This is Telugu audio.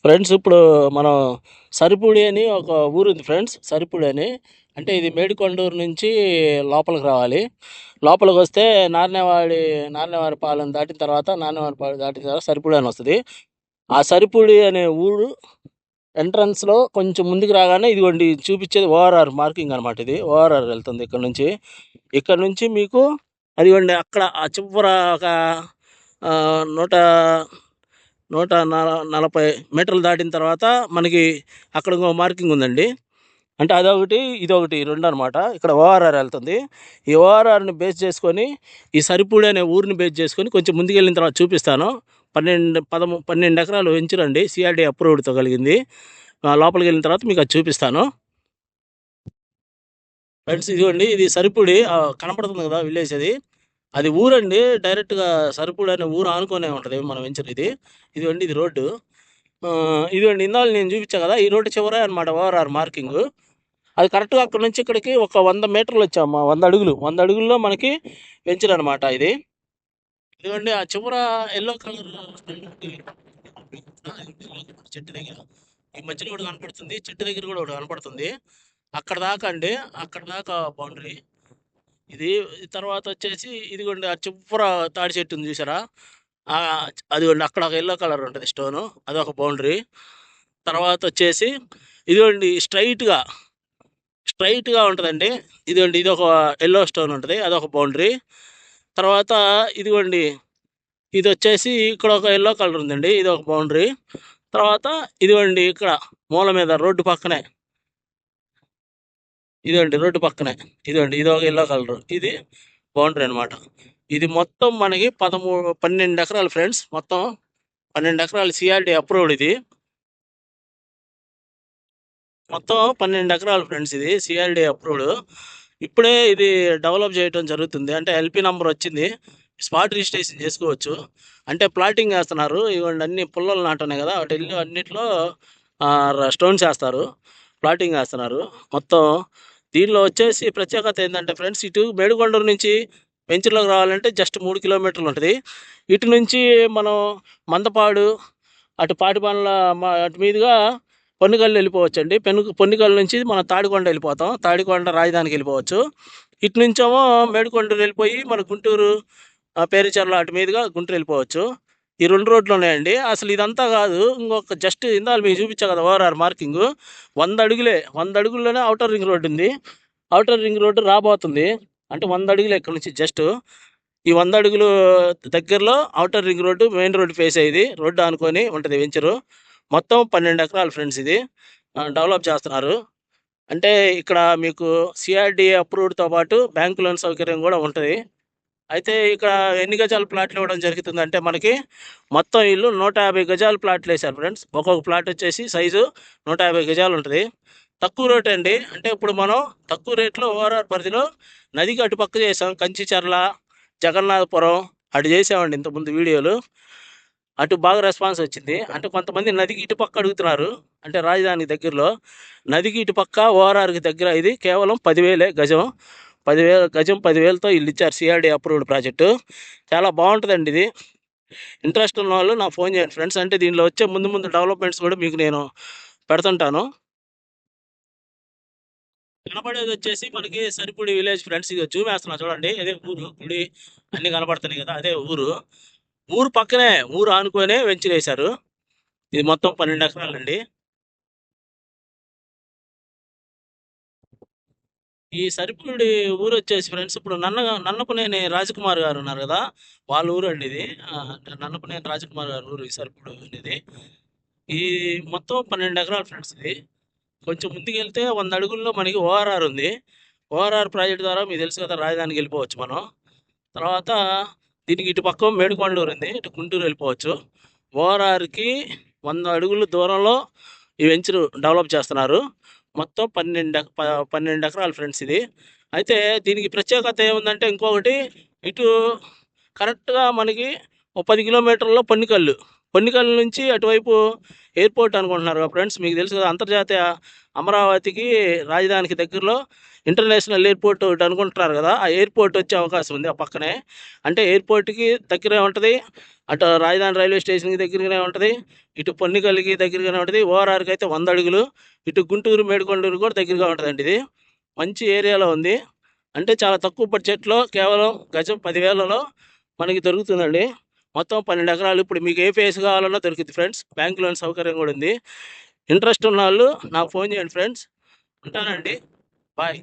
ఫ్రెండ్స్ ఇప్పుడు మనం సరిపూడి అని ఒక ఊరు ఉంది ఫ్రెండ్స్. సరిపూడి అని అంటే ఇది మేడికొండూరు నుంచి లోపలికి రావాలి. లోపలికి వస్తే నారినేవారి పాలెం దాటిన తర్వాత దాటిన తర్వాత సరిపూడి అని వస్తుంది. ఆ సరిపూడి అనే ఊరు ఎంట్రన్స్లో కొంచెం ముందుకు రాగానే ఇదిగోండి చూపించేది ఓఆర్ఆర్ మార్కింగ్ అనమాట. ఇది ఓఆర్ఆర్ వెళ్తుంది ఇక్కడ నుంచి మీకు అదిగోండి అక్కడ ఆ చివర ఒక ఆ, నూట 140 మీటర్లు దాటిన తర్వాత మనకి అక్కడ ఇంకో మార్కింగ్ ఉందండి. అంటే అదొకటి ఇదొకటి రెండు అనమాట. ఇక్కడ ఓఆర్ఆర్ వెళ్తుంది. ఈ ఓఆర్ఆర్ని బేస్ చేసుకొని ఈ సరిపూడి అనే ఊరిని బేస్ చేసుకొని కొంచెం ముందుకు వెళ్ళిన తర్వాత చూపిస్తాను. 12 ఎకరాలు వెంచరండి, సిఆర్డీ అప్రూవ్డ్తో కలిగింది. లోపలికి వెళ్ళిన తర్వాత మీకు అది చూపిస్తాను. ఫ్రెండ్స్ ఇదిగోండి, ఇది సరిపూడి కనపడుతుంది కదా విలేజ్ అది. అది ఊరండి, డైరెక్ట్గా సరిపూడి అనే ఊరు ఆనుకునే ఉంటుంది మనం వెంచర్ ఇది. ఇదిగోండి ఇది రోడ్డు. ఇదిగోండి ఇందాక నేను చూపించా కదా, ఈ రోడ్డు చివరే అనమాట ఓఆర్ఆర్ మార్కింగ్. అది కరెక్ట్గా అక్కడ నుంచి ఇక్కడికి ఒక 100 మీటర్లు వచ్చాము. 100 అడుగుల్లో మనకి వెంచర్ అనమాట ఇది. ఇదిగోండి ఆ చివర ఎల్లో కలర్ చెట్టు దగ్గర ఈ మధ్యలో కూడా కనపడుతుంది, చెట్టు దగ్గర కూడా ఒకటి కనపడుతుంది. అక్కడ దాకా అండి, అక్కడ దాకా బౌండరీ ఇది. తర్వాత వచ్చేసి ఇదిగోండి ఆ చివర తాడి చెట్టు ఉంది చూసారా, అదిగోండి అక్కడ ఒక ఎల్లో కలర్ ఉంటుంది స్టోను, అదొక బౌండరీ. తర్వాత వచ్చేసి ఇదిగోండి స్ట్రైట్గా ఉంటుందండి. ఇదిగోండి ఇది ఒక ఎల్లో స్టోన్ ఉంటుంది, అదొక బౌండరీ. తర్వాత ఇదిగోండి ఇది వచ్చేసి ఇక్కడ ఒక ఎల్లో కలర్ ఉందండి, ఇది ఒక బౌండరీ. తర్వాత ఇదిగోండి ఇక్కడ మూల మీద రోడ్డు పక్కనే రోడ్డు పక్కనే ఇది ఒక ఎల్లో కలర్, ఇది బౌండరీ అనమాట. ఇది మొత్తం మనకి 12 ఎకరాలు ఫ్రెండ్స్. మొత్తం 12 ఎకరాలు సిఆర్డీ అప్రూవ్డ్ ఇది. మొత్తం 12 ఎకరాలు ఫ్రెండ్స్, ఇది సిఆర్డీ అప్రూవ్డ్. ఇప్పుడే ఇది డెవలప్ చేయడం జరుగుతుంది. అంటే ఎల్పి నంబర్ వచ్చింది, స్పాట్ రిజిస్ట్రేషన్ చేసుకోవచ్చు. అంటే ప్లాటింగ్ వేస్తున్నారు. ఇవ్వండి అన్ని పుల్లలు నాటున్నాయి కదా, వాటి ఇల్లు అన్నిట్లో స్టోన్స్ వేస్తారు, ప్లాటింగ్ వేస్తున్నారు మొత్తం. దీనిలో వచ్చేసి ప్రత్యేకత ఏంటంటే ఫ్రెండ్స్, ఇటు మేడికొండూరు నుంచి వెంచర్లోకి రావాలంటే జస్ట్ 3 కిలోమీటర్లు ఉంటుంది. ఇటు నుంచి మనం మందపాడు, అటు పాటిపనుల అటు మీదుగా పొన్నికల్లు వెళ్ళిపోవచ్చు అండి. పొన్నికల్లు నుంచి మనం తాడికొండ వెళ్ళిపోతాం, తాడికొండ రాజధానికి వెళ్ళిపోవచ్చు. ఇటు నుంచేమో మేడికొండూరు వెళ్ళిపోయి మన గుంటూరు పేరుచెర్ల అటు మీదుగా గుంటూరు వెళ్ళిపోవచ్చు. ఈ 2 రోడ్లు ఉన్నాయండి. అసలు ఇదంతా కాదు, ఇంకొక జస్ట్ ఇందాక మీకు చూపించా కదా ఓఆర్ఆర్ మార్కింగ్, 100 అడుగుల్లోనే అవుటర్ రింగ్ రోడ్డు ఉంది. అవుటర్ రింగ్ రోడ్డు రాబోతుంది. అంటే 100 అడుగులు ఇక్కడ నుంచి జస్ట్ ఈ 100 అడుగులు దగ్గరలో outer ring road, main road face అయ్యేది, రోడ్డు ఆనుకొని ఉంటుంది వెంచరు. మొత్తం 12 ఎకరాలు ఫ్రెండ్స్. ఇది డెవలప్ చేస్తున్నారు. అంటే ఇక్కడ మీకు సిఆర్డీ అప్రూవ్డ్తో పాటు బ్యాంకు లోన్ సౌకర్యం కూడా ఉంటుంది. అయితే ఇక్కడ ఎన్ని గజాల ప్లాట్లు ఇవ్వడం జరుగుతుందంటే మనకి మొత్తం ఇల్లు 150 గజాల ప్లాట్లు వేశారు ఫ్రెండ్స్. ఒక్కొక్క ప్లాట్ వచ్చేసి సైజు 150 గజాలు ఉంటుంది. తక్కువ రేట్ అండి. అంటే ఇప్పుడు మనం తక్కువ రేట్లో ఓఆర్ఆర్ పరిధిలో నదికి అటుపక్క చేసాం, కంచిచర్ల, జగన్నాథపురం అటు చేసామండి ఇంతకుముందు వీడియోలు. అటు బాగా రెస్పాన్స్ వచ్చింది. అంటే కొంతమంది నదికి ఇటుపక్క అడుగుతున్నారు, అంటే రాజధానికి దగ్గరలో నదికి ఇటుపక్క ఓఆర్ఆర్కి దగ్గర. ఇది కేవలం 10,000 గజం, 10,000తో ఇల్లు ఇచ్చారు, సిఆర్డీ అప్రూవ్డ్ ప్రాజెక్టు. చాలా బాగుంటుందండి ఇది. ఇంట్రెస్ట్ ఉన్న వాళ్ళు నాకు ఫోన్ చేయండి ఫ్రెండ్స్. అంటే దీనిలో వచ్చే ముందు డెవలప్మెంట్స్ కూడా మీకు నేను పెడుతుంటాను. కనపడేది వచ్చేసి మనకి సరిపూడి విలేజ్ ఫ్రెండ్స్. ఇది జూమ్ వేస్తున్నా చూడండి, అదే ఊరు, గుడి అన్నీ కనపడుతున్నాయి కదా, అదే ఊరు పక్కనే, ఊరు ఆనుకొనే వెంచర్ వేశారు. ఇది మొత్తం 12 ఎకరాలండి. ఈ సరిపూడి ఊరు వచ్చేసి ఫ్రెండ్స్, ఇప్పుడు నన్నపనేని రాజకుమార్ గారు ఉన్నారు కదా, వాళ్ళ ఊరు అండి ఇది. అంటే నన్నపనేని రాజకుమార్ గారి ఊరు ఈ సరిపూడి అనేది. ఈ మొత్తం 12 ఎకరాలు ఫ్రెండ్స్. ఇది కొంచెం ముందుకు వెళ్తే 100 అడుగుల్లో మనకి ఓఆర్ఆర్ ఉంది. ఓఆర్ఆర్ ప్రాజెక్ట్ ద్వారా మీకు తెలుసు కదా, రాజధానికి వెళ్ళిపోవచ్చు మనం. తర్వాత దీనికి ఇటు పక్క మేడికొండూరు ఉంది, ఇటు గుంటూరు వెళ్ళిపోవచ్చు. ఓఆర్ఆర్కి 100 అడుగుల దూరంలో ఈ వెంచర్ డెవలప్ చేస్తున్నారు. మొత్తం 12 ఎకరాలు ఫ్రెండ్స్ ఇది. అయితే దీనికి ప్రత్యేకత ఏముందంటే ఇంకొకటి, ఇటు కరెక్ట్గా మనకి 10 కిలోమీటర్లో పొన్నికల్ నుంచి అటువైపు ఎయిర్పోర్ట్ అనుకుంటున్నారు కదా ఫ్రెండ్స్. మీకు తెలుసు కదా, అంతర్జాతీయ అమరావతికి రాజధానికి దగ్గరలో ఇంటర్నేషనల్ ఎయిర్పోర్ట్ ఒకటి అనుకుంటున్నారు కదా, ఆ ఎయిర్పోర్ట్ వచ్చే అవకాశం ఉంది ఆ పక్కనే. అంటే ఎయిర్పోర్ట్కి దగ్గరే ఉంటుంది, అటు రాజధాని రైల్వే స్టేషన్కి దగ్గరగానే ఉంటుంది, ఇటు పొన్నికల్కి దగ్గరగానే ఉంటుంది. ఓఆర్ఆర్కి అయితే 100 అడుగులు, ఇటు గుంటూరు మేడికొండూరు కూడా దగ్గరగా ఉంటుందండి. ఇది మంచి ఏరియాలో ఉంది. అంటే చాలా తక్కువ బడ్జెట్లో కేవలం గజం 10,000లో మనకి దొరుకుతుందండి. మొత్తం 12 ఎకరాలు. ఇప్పుడు మీకు ఏ ఫేస్ కావాలన్నా దొరుకుతుంది ఫ్రెండ్స్. బ్యాంక్ లోన్ సౌకర్యం కూడా ఉంది. ఇంట్రెస్ట్ ఉన్న వాళ్ళు నాకు ఫోన్ చేయండి ఫ్రెండ్స్. ఉంటానండి. బాయ్.